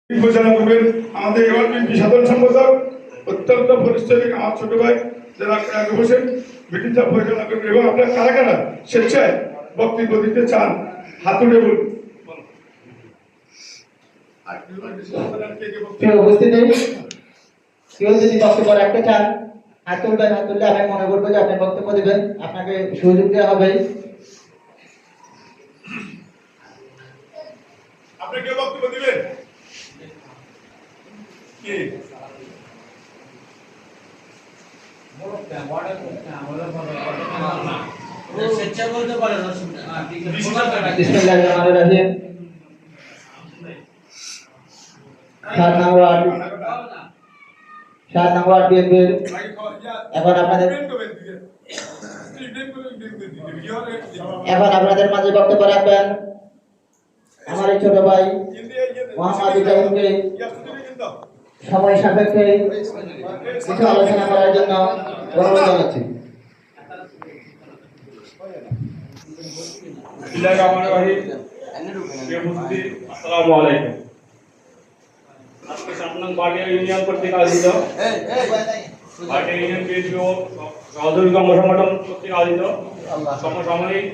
ঘোষণা করবেন আমাদের এমপি সাধারণ সম্পাদক অত্যন্ত পরিশ্রমী আমার ছোট ভাই যারা হোসেন মিটিংটা পরিচালনা করবেন এবং আপনারা কারা কারা স্বেচ্ছায় বক্তব্য দিতে চান হাত উঠে বলুন। উপস্থিতি কেউ যদি বক্তব্য রাখতে চান হাত তুলবেন, হাত তুললে আমি মনে করবো যে আপনি বক্তব্য দেবেন, আপনাকে সুযোগ দেওয়া হবে। আপনি কেউ বক্তব্য দিবেন কি? স্বেচ্ছা বলতে পারেন অসুবিধা বিসমিল্লাহিররহমানিররহিম। 7 নম্বর বিএনপির এখন আপনাদের মাঝে বক্তব্য রাখবেন আমার এই ছোট ভাই মোহাম্মদ ইব্রাহিমকে সময় সাপেক্ষে কিছু আলোচনা করার জন্য অনুরোধ জানাচ্ছি। আসসালামু আলাইকুম। আজকে 7 নং বাটিয়া ইউনিয়ন কর্তৃক আয়োজিত বাটিয়া ইউনিয়ন বিএনপি ও সহযোগী কর্মসংগঠন কর্তৃক আয়োজিত সমসাময়িক